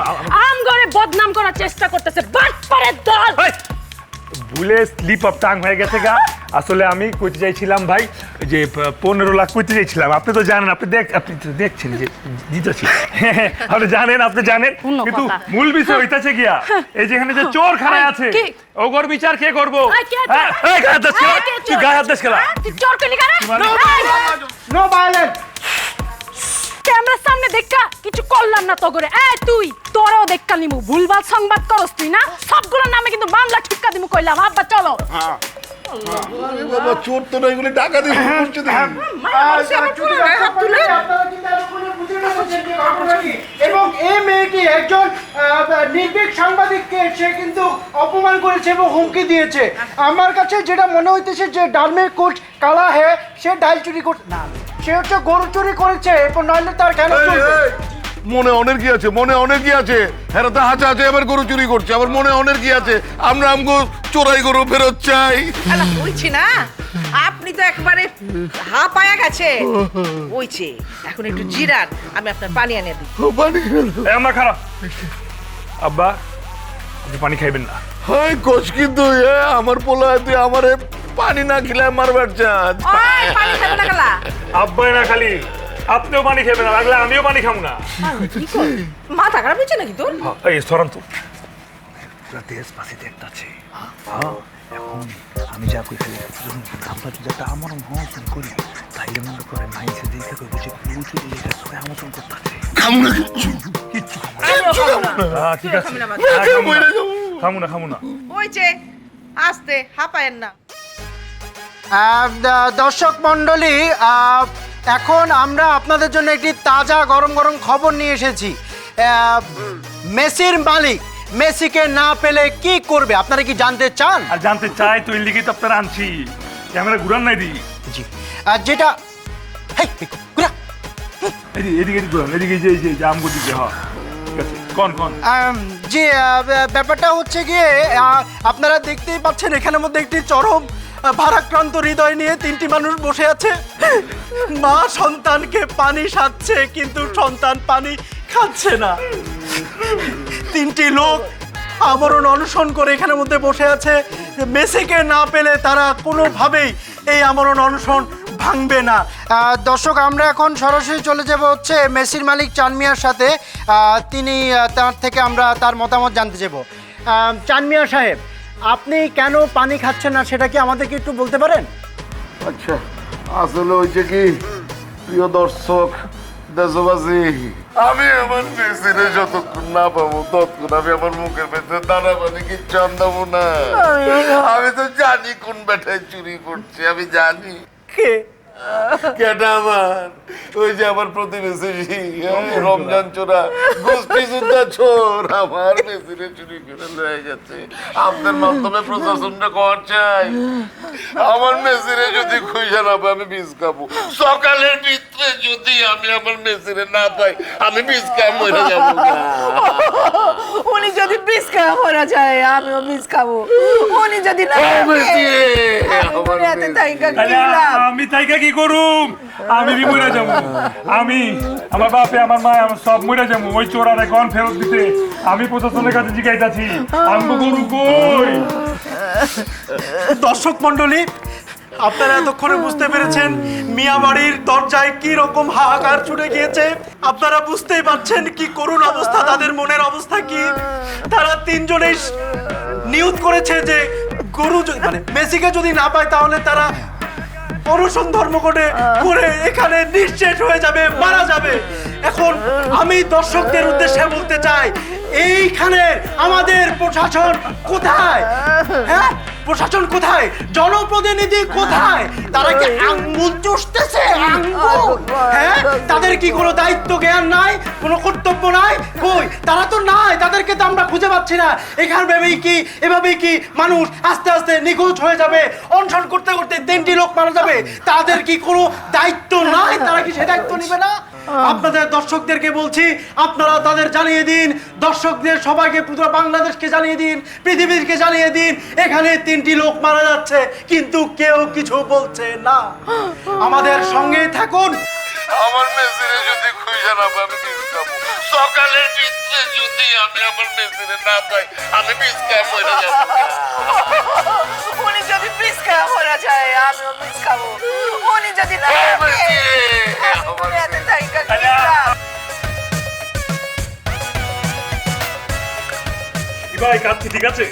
আম করে বদনাম করার চেষ্টা করতেছে। বাটপারের দল। ভুলে স্লিপ অফ টাং হয়ে গেছে গা। আসলে আমি কইতে চাইছিলাম ভাই যে 15 লাখ কইতে চাইছিলাম। আপনি তো জানেন, আপনি তো দেখছেন যে জিতেছি। আপনি জানেন, আপনি জানেন, কিন্তু মূল বিষয় হইতাছে গিয়া এই যেখানে যে চোর খাড়ায় আছে, ওগর বিচার কে করবো? এই গায়ে হাত দিস কেলা? তুই গায়ে হাত দিস কেলা? তুই চোর কইলি কেন? No violence. ক্যামেরার সামনে দেখা কিছু করলাম না তো করে। এই তুই তোরাও দেখা নিমু। ভুলভাল সংবাদ করস তুই না? সবগুলোর নামে কিন্তু মামলা ঠিকা দিমু কইলাম। আব্বা চলো। আরে বাবা চোর তো না, এগুলো টাকা দিয়ে শুরু করছে দেখি। যদি দর্শক মণ্ডলী, আপনারা কিন্তু এতক্ষণে বুঝে গেছেন যে ঘটনা কি। এবং এই মেয়েটি একজন নির্ভীক সাংবাদিককে সে কিন্তু অপমান করেছে এবং হুমকি দিয়েছে। আমার কাছে যেটা মনে হইতেছে যে ডালমের কোচ কালা হে, সে ডাল চুরি করছে না, সে হচ্ছে গরু চুরি করেছে, এরপর নইলে তার কেন চলবে? মনে অনেক কি আছে, মনে অনেক কি আছে। হ্যাঁ তো হাঁচা আছে, আবার গরু চুরি করছে, আবার মনে অনেক কি আছে। আমরা আমগো চোরাই গরু ফেরত চাই। আলা বলছি না, আপনি তো একবারে হা পায়া গেছে ওইছে। এখন একটু জিরান, আমি আপনার পানি এনে দিই। এই আমরা খারাপ আব্বা, আপনি পানি খাইবেন না। হাই কোচ কিন্তু আমার পোলা তুই আমারে পানি না খেলে মারবার চাঁদ। ওই পানি খাবে না কালা। আব্বাই না খালি, আপনিও পানি খাবেন না, লাগলে আমিও পানি খাবো না। কি কর, মাথা খারাপ হয়েছে নাকি তোর? এই সরান তো, পুরা দেশ পাশে দেখতে আছে। এখন আমি যা কই খালি আমরা যদি একটা আমরণ হন করি, তাইলে মনে করে মাইসে দেখে কই বুঝে প্রচুর লেখা সবাই আমন্ত্রণ করতে আছে। খামু না কিচ্ছু। ঠিক আছে, খামু না। ওইছে আস্তে হাঁপায়েন না। দর্শক মণ্ডলী, এখন আমরা আপনাদের জন্য একটি তাজা গরম গরম খবর নিয়ে এসেছি। মেসির মালিক মেসিকে না পেলে কি করবে আপনারা কি জানতে চান? আর জানতে চাই তো, এর লিগে তো আপনারা আনছি। ক্যামেরা ঘুরান নাই দি। জি, যেটা হেই, পিকু, ঘুরা। এদিকে ঘুরান, এদিকে যে আমগো দিকে। হ্যাঁ ঠিক আছে, কোন জি, ব্যাপারটা হচ্ছে গিয়ে আপনারা দেখতেই পাচ্ছেন এখানের মধ্যে একটি চরম ভারাক্রান্ত হৃদয় নিয়ে তিনটি মানুষ বসে আছে। মা সন্তানকে পানি সাচ্ছে, কিন্তু সন্তান পানি খাচ্ছে না। তিনটি লোক আমরণ অনশন করে এখানের মধ্যে বসে আছে। মেসিকে না পেলে তারা কোনোভাবেই এই আমরণ অনশন ভাঙবে না। দর্শক, আমরা এখন সরাসরি চলে যাব হচ্ছে মেসির মালিক চান মিয়ার সাথে। তিনি তার থেকে আমরা তার মতামত জানতে যাব। চান মিয়া সাহেব, আপনি কেন পানি খাচ্ছেন না সেটা কি আমাদেরকে একটু বলতে পারেন? আচ্ছা, আসলে হয়েছে কি প্রিয় দর্শক দেশবাসী, আমি আমার মেসিরে যতক্ষণ না পাবো ততক্ষণ আমি আমার মুখের ভেতরে দানা পানি কিচ্ছু আনদাবো না। আমি তো জানি কোন বেটায় চুরি করছে, আমি জানি। কে? কেটা আমার ওই যে আমার প্রতিবেশী রমজান চোরা গোষ্ঠী যুদ্ধা চোর আমার মেসিরে চুরি করে লয়ে গেছে। আপনার মাধ্যমে প্রশাসনটা কর চাই, আমার মেসিরে যদি খুঁজে না পাই আমি বীজ খাবো। সকালের ভিতরে যদি আমি আমার মেসিরে না পাই আমি বীজ খাই মরে যাবো। উনি যদি বিষ খাওয়া মরা যায়, আমিও বিষ খাবো। উনি যদি না আমি তাইকা কি করুম? আমি মরে যাবো। আমি আমার বাপে আমার মা আমার সব মরে যাবো। ওই চোরারে গন ফেরত দিতে আমি প্রশাসনের কাছে জিজ্ঞাসাছি আমি গরু কই। দর্শক মণ্ডলী, আপনারা এতক্ষণে বুঝতে পেরেছেন মিয়া বাড়ির দরজায় কি রকম হাহাকার ছুটে গিয়েছে। আপনারা বুঝতেই পারছেন কি করুণ অবস্থা, তাদের মনের অবস্থা কি। তারা তিনজনেই নিয়ত করেছে যে গরু মানে মেসিকে যদি না পায় তাহলে তারা অনশন ধর্মঘটে করে এখানে নিঃশেষ হয়ে যাবে, মারা যাবে। এখন আমি দর্শকদের উদ্দেশ্যে বলতে চাই, এইখানে আমাদের প্রশাসন কোথায়? হ্যাঁ, প্রশাসন কোথায়? জনপ্রতিনিধি কোথায়? তারা কি আঙ্গুল চুষতেছে? আঙ্গুল? হ্যাঁ, তাদের কি কোনো দায়িত্ব জ্ঞান নাই, কোনো কর্তব্য নাই? কই, তারা তো নাই, তাদেরকে তো আমরা খুঁজে পাচ্ছি না। এখানে এভাবেই কি মানুষ আস্তে আস্তে নিখোঁজ হয়ে যাবে, অনশন করতে করতে 3টি লোক মারা যাবে? তাদের কি কোনো দায়িত্ব নাই? তারা কি সে দায়িত্ব নিবে না? আপনাদের দর্শকদেরকে বলছি, আপনারা তাদের জানিয়ে দিন, দর্শকদের সবাইকে, পুরো বাংলাদেশকে জানিয়ে দিন, পৃথিবীকে জানিয়ে দিন, এখানে 3টি লোক মারা যাচ্ছে কিন্তু কেউ কিছু বলছে না। আমাদের সঙ্গেই থাকুন। আমার মেসিরে যদি খুঁজে না পাই আমি বীজ খাবো। সকালের ভিতরে যদি আমি আমার মেসিরে না পাই আমি বীজ খাই মরে যাবো। উনি যদি বিষ খাওয়া মরা যায়, আমিও বিষ খাবো। উনি যদি না ভাই কাচ্ছি, ঠিক আছে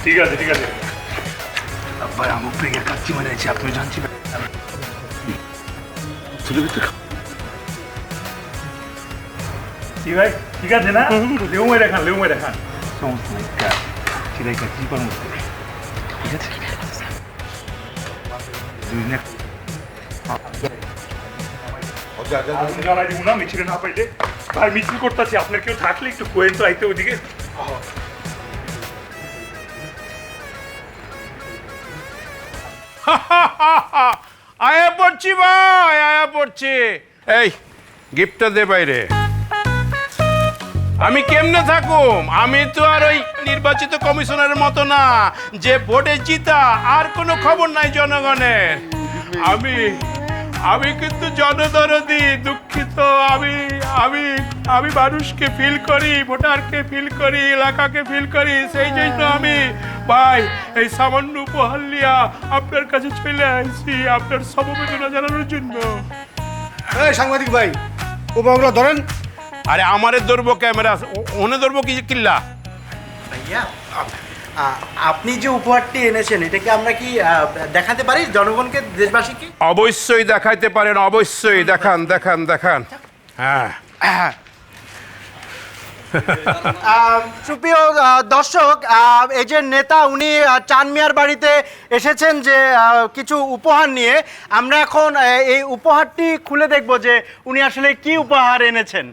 ঠিক আছে ঠিক আছে ভাই, আমার প্রেগের কাচ্ছি মনে আছে, আপনি জানছি কি ভাই? ঠিক আছে না? লেউ মেরে খান সমস্যা নেই। চিরাইকা কি করবো ঠিক আছে দুদিন জানাই দিব না মিছিলে না পাইলে ভাই মিছিল করতেছি আপনার কেউ থাকলে একটু কোয়েন তো আইতে ওদিকে আয়া পড়ছি ভাই আয়া পড়ছি এই গিফটটা দে বাইরে আমি কেমনে থাকুম আমি তো আর ওই নির্বাচিত কমিশনারের মতো না যে ভোটে জিতা আর কোনো খবর নাই জনগণের আমি আমি কিন্তু জনদরদি দুঃখিত আমি আমি আমি মানুষকে ফিল করি ভোটারকে ফিল করি এলাকাকে ফিল করি সেই জন্য আমি ভাই এই সামান্য উপহার লিয়া আপনার কাছে চলে আসছি আপনার সমবেদনা জানানোর জন্য এই সাংবাদিক ভাই উপহারগুলো ধরেন। আরে আমারে ধরবো ক্যামেরা ওনে ধরবো কি কিল্লা ভাইয়া আপনি যে উপহারটি এনেছেন এটা কি আমরা কি দেখাতে পারি জনগণকে দেশবাসীকে? অবশ্যই দেখাইতে পারেন অবশ্যই দেখান দেখান দেখান হ্যাঁ সুপ্রিয় দর্শক এই যে নেতা উনি চাঁদ মিয়ার বাড়িতে এসেছেন যে কিছু উপহার নিয়ে আমরা এখন এই উপহারটি খুলে দেখব যে উনি আসলে কি উপহার এনেছেন।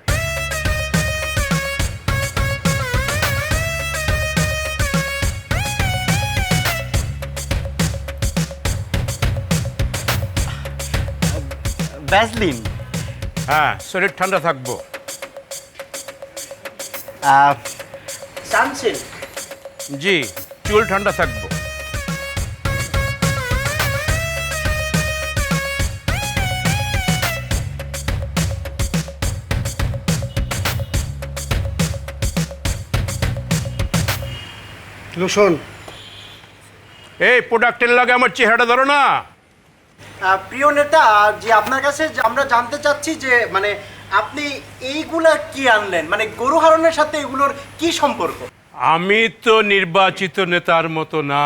ভ্যাসলিন। হ্যাঁ শরীর ঠান্ডা থাকবো সানসিল্ক। জি চুল ঠান্ডা থাকবো লোশন। এই প্রোডাক্টের লাগে আমার চেহারাটা ধরো না প্রিয় নেতা যে আপনার কাছে আমরা জানতে চাচ্ছি যে মানে আপনি এইগুলা কি আনলেন মানে গরু হারনের সাথে এগুলোর কি সম্পর্ক? আমি তো নির্বাচিত নেতার মতো না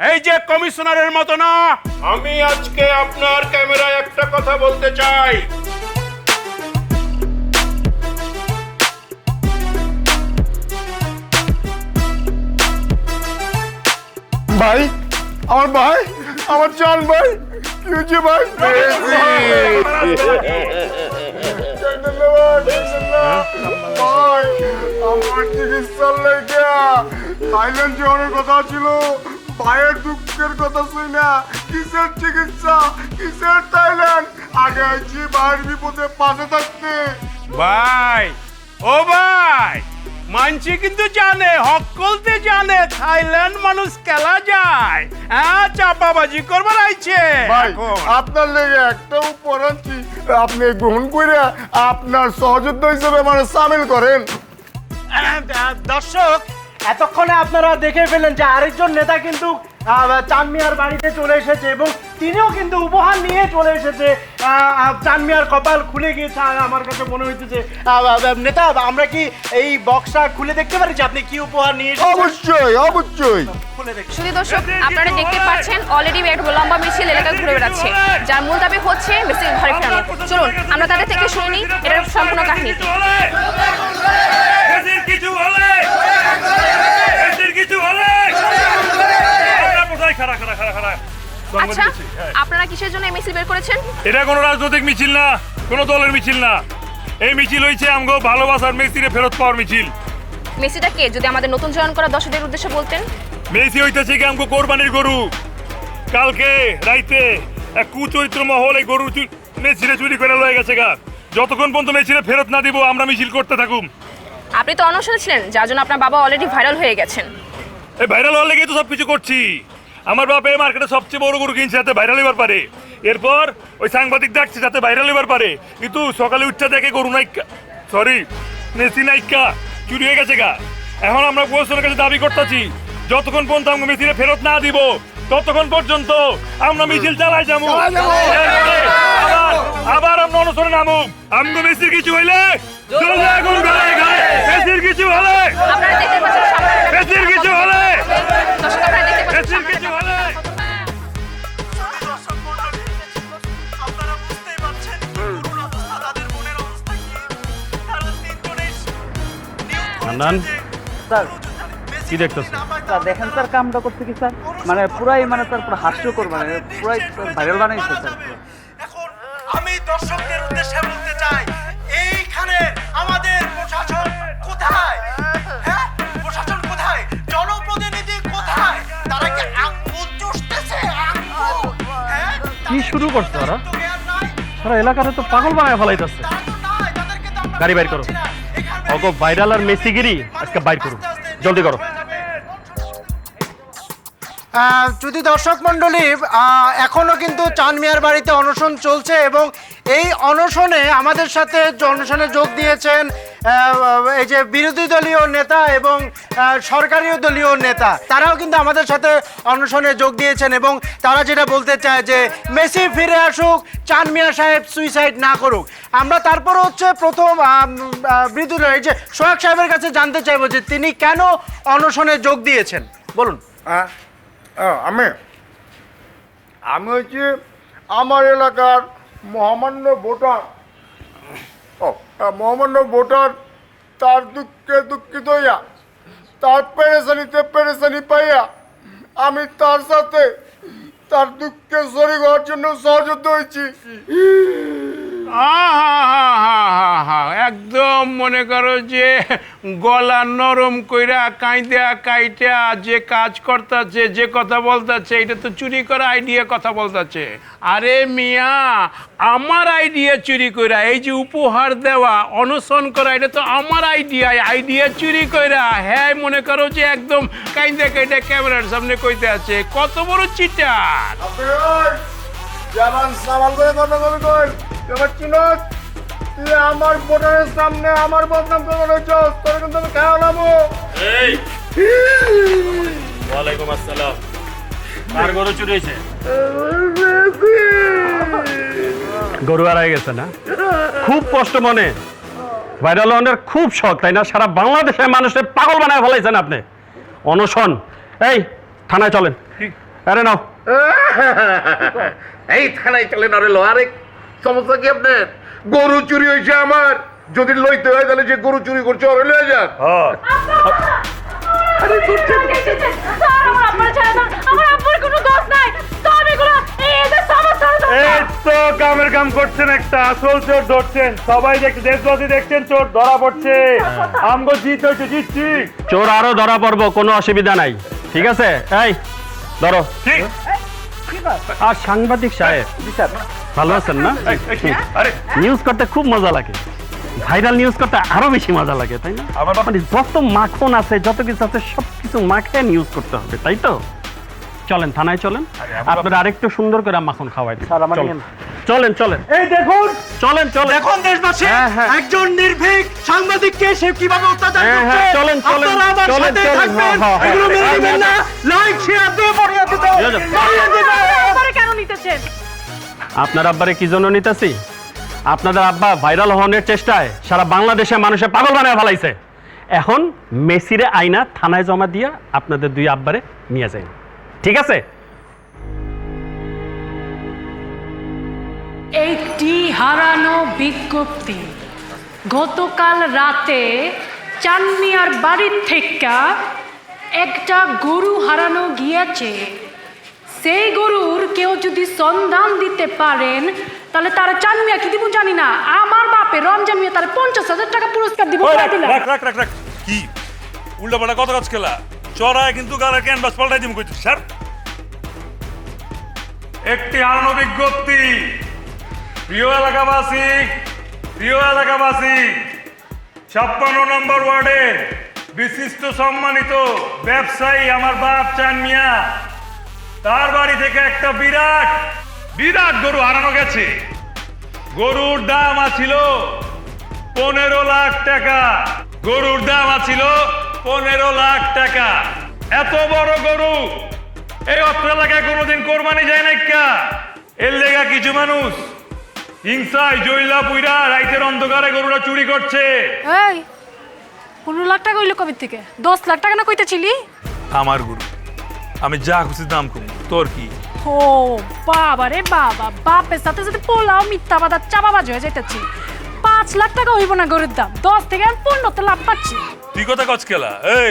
এই যে কমিশনারের মতো না আমি আজকে আপনার ক্যামেরায় একটা কথা বলতে চাই ভাই আমার ভাই আমার জান ভাই কি হয়েছে ভাই? ভাই আমার চিকিৎসার লেগে থাইল্যান্ড যাওয়ার কথা ছিল ভাইয়ের দুঃখের কথা শুই না কিসের চিকিৎসা কিসের থাইল্যান্ড আগে আইছি ভাইয়ের বিপদে পাশে থাকতে। ভাই ও ভাই মানছি কিন্তু জানে হকলতে জানে থাইল্যান্ড মানুষ খেলা যায় হ্যাঁ চাপাবাজি করবার আইছে ভাই এখন। আপনার লেগে একটা উপহার আনছি আপনি গ্রহণ করে আপনার সহযোদ্ধা হিসেবে মানে সামিল করেন। দর্শক এতক্ষণে আপনারা দেখে ফেলেন যে আরেকজন নেতা কিন্তু চাঁদ মিয়ার বাড়িতে চলে এসেছে এবং তিনিও কিন্তু উপহার নিয়ে চলে এসেছে। চাঁদ মিয়ার কপাল খুলে গিয়েছে আর আমার কাছে মনে হইতেছে নেতা আমরা কি এই বক্সটা খুলে দেখতে পারি যে আপনি কি উপহার নিয়ে এসেছেন? অবশ্যই অবশ্যই খুলে দেখুন। শুধু দর্শক আপনারা দেখতে পাচ্ছেন অলরেডি একটা লম্বা মিছিল এলাকা ঘুরে বেড়াচ্ছে যার মূল দাবি হচ্ছে মিছিল ঘরে ফেরানো। চলুন আমরা তাদের থেকে শুনে নিই এটার সম্পূর্ণ কাহিনী। আচ্ছা আপনারা কিসের জন্য এই মিছিল বের করেছেন? এটা কোনো রাজনৈতিক মিছিল না কোনো দলের মিছিল না এই মিছিল হইছে আমগো ভালোবাসার মেসিরে ফেরত পাওয়ার মিছিল। মেসিটা কে যদি আমাদের নতুন জয়েন করা দর্শকদের উদ্দেশ্যে বলতেন? মেসি হইতেছে কি আমগো কোরবানির গরু কালকে রাইতে এক কুচরিত্র মহল এই গরু মেসিরে চুরি করে লয়ে গেছে গা যতক্ষণ পর্যন্ত মেসিরে ফেরত না দিব আমরা মিছিল করতে থাকুম। আপনি তো অনশনে ছিলেন যার জন্য আপনার বাবা অলরেডি ভাইরাল হয়ে গেছেন। এই ভাইরাল হওয়ার লেগেই তো সব কিছু করছি আমার বাপ এই মার্কেটে সবচেয়ে বড় গরু কিনছে যাতে ভাইরাল হবার পারে এরপর ওই সাংবাদিক ডাকছে যাতে ভাইরাল হবার পারে কিন্তু সকালে উঠতে দেখে গরু নাইকা সরি মেসি নাইকা চুরি হয়ে গেছে গা। এখন আমরা প্রশাসনের কাছে দাবি করতেছি যতক্ষণ পর্যন্ত আমরা মেসিরে ফেরত না দিব ততক্ষণ পর্যন্ত আমরা মিছিল চালাই যাবো আবার আমরা অনুসরণ নামু আমগো মেসির কিছু হইলে চলে আগুন গায়ে গায়ে মেসির কিছু হলে আপনারা দেখতে পাচ্ছেন সামনে মেসির কিছু হলে দর্শক আপনারা দেখতে পাচ্ছেন মেসির কিছু হলে আপনারা বুঝতেই পারছেন করুণ অবস্থা তাদের মনের অবস্থা কি তারা তিনজনে হান্নান স্যার কি দেখতেছেন? স্যার দেখেন স্যার কামটা করতে কি স্যার মানে পুরাই মানে স্যার পুরো হাস্যকর মানে পুরাই ভাইরাল বানাইছে স্যার এখন আমি দর্শকদের উদ্দেশ্যে বলতে চাই এইখানে আমাদের প্রশাসন কোথায়? হ্যাঁ, প্রশাসন কোথায়? জনপ্রতিনিধি কোথায়? তারা কি আঙ্গুল চুষতেছে? আঙ্গুল? হ্যাঁ? কি শুরু করছে ওরা? তো জ্ঞান নাই? সারা এলাকাতে তো পাগল বানায় ফেলাইতেছে। তারা তো নাই, তাদেরকে তো আমরা গাড়ি বাইর করো। পাচ্ছি না। এখানে অগো ভাইরাল আর মেসিগিরি আজকে বাইর করুন, জলদি করো। যদি দর্শক মণ্ডলী এখনো কিন্তু চাঁদ মিয়ার বাড়িতে অনশন চলছে এবং এই অনশনে আমাদের সাথে অনশনে যোগ দিয়েছেন এই যে বিরোধী দলীয় নেতা এবং সরকারি দলীয় নেতা, তারাও কিন্তু আমাদের সাথে অনশনে যোগ দিয়েছেন এবং তারা যেটা বলতে চায় যে মেসি ফিরে আসুক, চাঁদ মিয়া সাহেব সুইসাইড না করুক। আমরা তারপর হচ্ছে প্রথম বিরোধী দল এই যে সোহাগ সাহেবের কাছে জানতে চাইবো যে তিনি কেন অনশনে যোগ দিয়েছেন, বলুন। আমি হচ্ছে আমার এলাকার মহামান্য ভোটার তার দুঃখে দুঃখিত হইয়া, তার পেরেশানি পাইয়া আমি তার সাথে তার দুঃখে শরীর হওয়ার জন্য সহযোগিত হয়েছি। একদম মনে করো যে গলা নরম কইরা কাইদা কাইটা যে কাজ করতেছে, যে কথা বলতেছে, এটা তো চুরি করা আইডিয়া কথা বলতেছে। আরে মিয়া, আমার আইডিয়া চুরি কইরা এই যে উপহার দেওয়া, অনশন করা, এটা তো আমার আইডিয়া চুরি কইরা হ্যাঁ মনে করো যে একদম কাইদা কাইটা ক্যামেরার সামনে কইতে আছে। কত বড় চিটার! তুই আমার ভোটারের সামনে আমার বদনাম করে তোর কিন্তু আমি খেয়াল নামো। ওয়ালাইকুম আসসালাম। কার গরু চুরি হয়েছে? গরু হারাই গেছে না? খুব কষ্ট মনে। ভাইরাল হওয়ার খুব শখ, তাই না? সারা বাংলাদেশের মানুষের পাগল বানায় ফেলাইছেন আপনি। অনশন, এই থানায় চলেন। আরে নাও, এই থানায় চলেন। আরে লো, আরে সমস্যা কি আপনার? গরু চুরি হয়েছে আমার, যদি লইতে হয় তাহলে যে গরু চুরি করছে ওরে লয়ে যান। কামের কাম করছেন একটা, আসল চোর ধরছেন। সবাই দেখছে, দেশবাসী দেখছেন চোর ধরা পড়ছে। আমগো জিত হয়েছে, জিতছি। চোর আরো ধরা পড়বো, কোনো অসুবিধা নাই, ঠিক আছে? এই ধরো। ঠিক। আর সাংবাদিক সাহেব ভালো আছেন না? নিউজ করতে খুব মজা লাগে, ভাইরাল নিউজ করতে আরো বেশি মজা লাগে, তাই না? মানে যত মাখন আছে, যত কিছু আছে, সবকিছু মাখে নিউজ করতে হবে, তাই তো? চলেন থানায় চলেন, আপনারা আরেকটু সুন্দর করে মাখন খাওয়াই দিন। চলেন চলেন, এই দেখুন, চলেন চলেন। এখন দেশবাসী একজন নির্ভীক সাংবাদিককে সে কিভাবে অত্যাচার করছে, চলেন চলেন আপনারা আমার চলেন সাথে থাকবেন। এগুলো মেনে নেবেন না। লাইক শেয়ার দিয়ে পড়িয়ে দিতে কেন নিতেছেন? আপনার আব্বারে কি জন্য নিতেছি? আপনাদের আব্বা ভাইরাল হওয়ার চেষ্টায় সারা বাংলাদেশের মানুষের পাগল বানায় ফেলাইছে। এখন মেসিরে আইনা থানায় জমা দিয়া আপনাদের দুই আব্বারে নিয়ে যাই, ঠিক আছে? একটি হারানো বিজ্ঞপ্তি। গতকাল রাতে চানমিয়ার বাড়ির থেকে একটা গরু হারানো গিয়েছে। সেই গরুর কেউ যদি সন্ধান দিতে পারেন তাহলে তারা চানমিয়া কি দিব জানি না, আমার বাপে রমজান মিয়া তার 50,000 টাকা পুরস্কার দিব। কি উল্টাপাল্টা কত কাজ খেলা চড়ায় কিন্তু গালের ক্যানভাস পাল্টাই দিব কইতে স্যার। একটি হারানো বিজ্ঞপ্তি। প্রিয় এলাকাবাসী, 56 নম্বর ওয়ার্ডে বিশিষ্ট সম্মানিত ব্যবসায়ী আমার বাপ চান মিয়া, তার বাড়ি থেকে একটা বিরাট গরু হারানো গেছে। গরুর দাম ছিল 15 লাখ টাকা। গরুর দাম ছিল 15 লাখ টাকা। এত বড় গরু এই অত্র এলাকায় কোনোদিন কোরবানি যায় না। এর লেগা কিছু মানুষ হিংসায় জইলা পুইরা রাইতের অন্ধকারে গরুটা চুরি করছে। এই 15 লাখ টাকা হইলো কবে থেকে? 10 লাখ টাকা না কইতেছিলি? আমার গরু, আমি যা খুশি দাম কম, তোর কি? ও বাবা রে বাবা, বাপের সাথে সাথে পোলাও মিথ্যা বাদা চাপাবাজ হয়ে যাইতেছি। 5 লাখ টাকা হইব না গরুর দাম, 10 থেকে আমি 15 লাভ পাচ্ছি। তুই কথা কচ খেলা। এই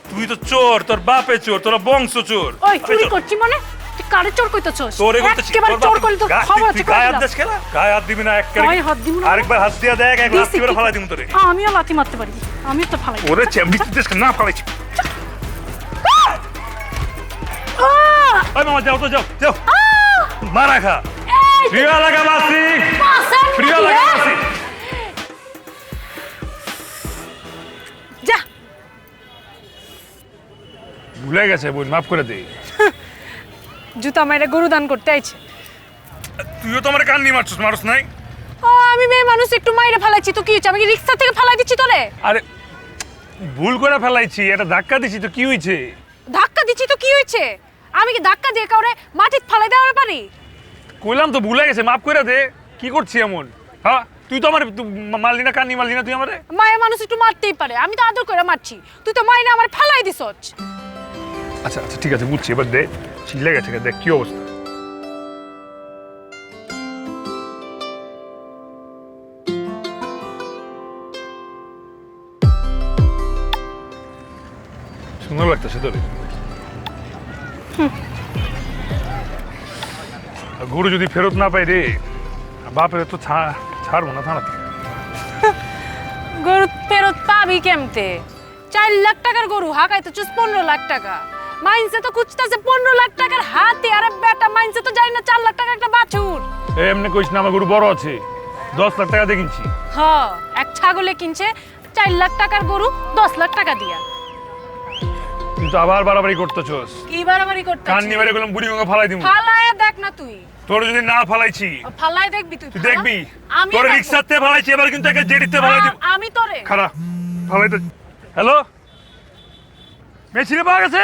তুই তো চোর, তোর বাপে চোর, তোরা বংশ চোর। ওই চুরি করছি মানে তুই কারে চোর কইতেছস? তোরে কইতেছি, একেবারে তোর চোর বাপে- করলি তো গা- খবর তুই আছে গায়ে হাত কইলাম। দিস খেলা? গায়ে হাত দিবি না, গায়ে হাত দিবি না? আরেকবার হাত দিয়া দেখ, এক লাথি মেরে ফালাই দিমু তোরে। আমিও লাথি মারতে পারি, আমিও তো ফালাই। ওরে চ্যাম্পি দেশ না ফালাইছি। ওই মামা যাও তো, যাও যাও, মারা খা। প্রিয় এলাকাবাসী, প্রিয় এলাকাবাসী, যা ভুলে গেছে বোন, মাফ করে দে। জুতা মাইরা গরু দান করতে আইছে। তুইও তো আমার কান্নি মারছিস, মানুষ নাই। ও আমি মেয়ে মানুষ একটু মাইরা ফালাইছি তো কি হইছে? আমি কি রিকশা থেকে ফালাই দিচ্ছি তোরে? আরে ভুল করে ফেলাইছি, এটা ধাক্কা দিছি তো কি হইছে? ধাক্কা দিচ্ছি তো কি হইছে? আমি কি ধাক্কা দিয়ে কাউরে মাটিতে ফালাই দেওয়ার পারি? কইলাম তো ভুলে গেছে, মাফ করে দে। কি করছি এমন? হ্যাঁ, তুই তো আমার মারলি না, কান্নি মারলি না তুই আমারে। মায়ের মানুষ একটু মারতেই পারে, আমি তো আদর করে মারছি, তুই তো মাইনা আমার ফালাই দিছস। আচ্ছা আচ্ছা ঠিক আছে, বুঝছি, এবার দে। ছিলে গেছে, দেখ কি অবস্থা। সুন্দর লাগতেছে তোরে। গরু যদি ফেরত না পাই রে, বাপের তো ছাড়বো না থানা থেকে। গরু ফেরত পাবি কেমতে? 4 লাখ টাকার গরু হাকাইতে চুস 15 লাখ টাকা। মাইনসে তো খুঁজতেছে 15 লাখ টাকার হাতি, আরে বেটা মাইনসে তো জানি না 4 লাখ টাকা একটা বাছুর। এমনি কইস না, আমার গরু বড় আছে, 10 লাখ টাকা দিয়ে কিনছি। হ্যাঁ, এক ছাগলে কিনছে 4 লাখ টাকার গরু 10 লাখ টাকা দিয়া। তুই তো আবার বাড়াবাড়ি করতেছস। কি বাড়াবাড়ি করতেছিস? কান্নি মেরে গেলাম, বুড়ি গঙ্গা ফালাই দিব। ফালায়া দেখ না তুই। তোর যদি না ফালাইছি, ফালাই দেখবি তুই। তুই দেখবি। আমি তোর দেখবো। রিক্সাতে ফালাইছি, এবার কিন্তু একে জেডিতে ফালাই দিব। আমি তোরে খারাপ ফালাইতে। হ্যালো, মেশিনে পাওয়া গেছে?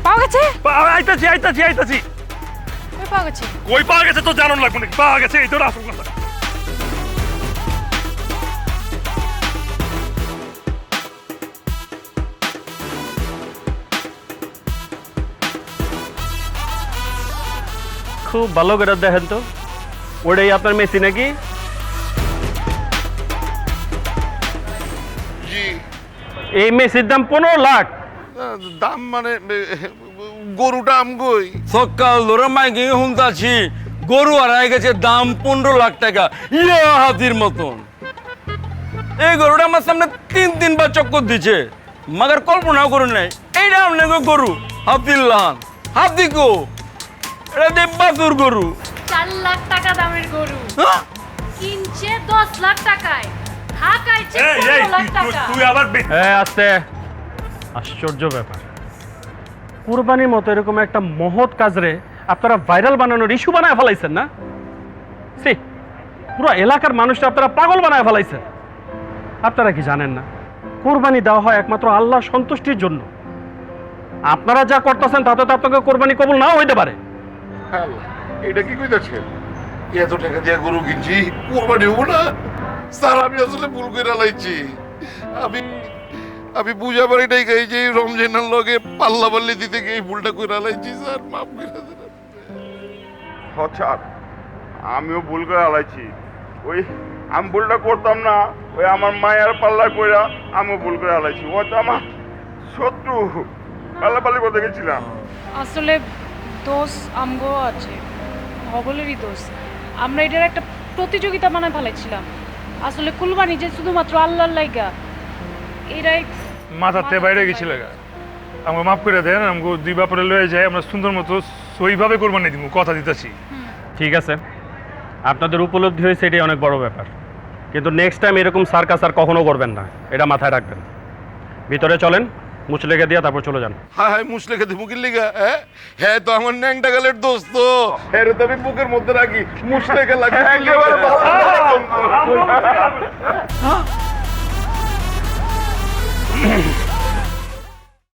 পাওয়া গেছে? আইতাছি আইতাছি আইতাছি। কই পাওয়া গেছে? কই পাওয়া গেছে তো জানুন লাগবে নাকি? পাওয়া গেছে, এই তোর আসল কথা। খুব ভালো করে দেখেন তো, ওটাই আপনার মেসি নাকি? জি। এই মেসির দাম 15 লাখ। দাম মানে গরুটা আমগই। সকাল ধরে মাইকে শুনতাছি গরু হারাই গেছে, দাম 15 লাখ টাকা। ইয়া হাতির মতন এই গরুটা আমার সামনে 3-3 চক্কর দিছে, মাগার কল্পনাও করুন নাই এইটা আপনাকে গরু। হাতির লান হাতি গো, এটা দেববাসুর গরু। 4 লাখ টাকা দামের গরু কিনছে 10 লাখ টাকায়, হাকাইছে 15 লাখ টাকা। তুই আবার আস্তে, আশ্চর্য ব্যাপার। কুরবানির মতো এরকম একটা মহৎ কাজরে আপনারা ভাইরাল বানানোর ইস্যু বানায় ফেলাইছেন না? সে পুরো এলাকার মানুষটা আপনারা পাগল বানায় ফেলাইছেন। আপনারা কি জানেন না কোরবানি দেওয়া হয় একমাত্র আল্লাহর সন্তুষ্টির জন্য? আপনারা যা করতেছেন তাতে তো আপনাকে কোরবানি কবুল নাও হইতে পারে। এটা কি কইতাছেন? এত টাকা দিয়ে গরু কিনছি, কোরবানি হবো না? স্যার আমি আসলে ভুল করে লাইছি। আমি বুঝা পারি নাই এই যে রমজানের লগে পাল্লা পাল্লি দিতে গিয়ে ভুলটা করে লাইছি স্যার, মাফ করে দেন। আচ্ছা, আমিও ভুল করে হালাইছি। ওই আমি ভুলটা করতাম না, ওই আমার মায়ের পাল্লা কইরা আমিও ভুল করে হালাইছি। ও তো আমার শত্রু, পাল্লা পাল্লি করতে গেছিলাম। আসলে দোষ আমগো আছে, সকলেরই দোষ। আমরা এটার একটা প্রতিযোগিতা বানায় ফেলাইছিলাম। আসলে কুরবানি যে শুধুমাত্র আল্লাহর লাইগা, এরাই মাথাতে বাইরে গেছিল। আমাকে মাফ করে দেন, আমাকে 2 বাপরে লয়ে যায়, আমরা সুন্দর মতো সইভাবে কোরবানি দিব, কথা দিতেছি। ঠিক আছে, আপনাদের উপলব্ধি হয়েছে, এটাই অনেক বড় ব্যাপার। কিন্তু নেক্সট টাইম এরকম সার্কাস আর কখনো করবেন না, এটা মাথায় রাখবেন। ভিতরে চলেন, মুচলেকে দিয়া তারপর চলে যান। হায় হায়, মুসলেখে দিব কি লিগা? হ্যাঁ তো আমার ন্যাংটা গালের দোস্ত, হ্যাঁ তো আমি বুকের মধ্যে রাখি, মুসলেখে লাগে একেবারে ভালো।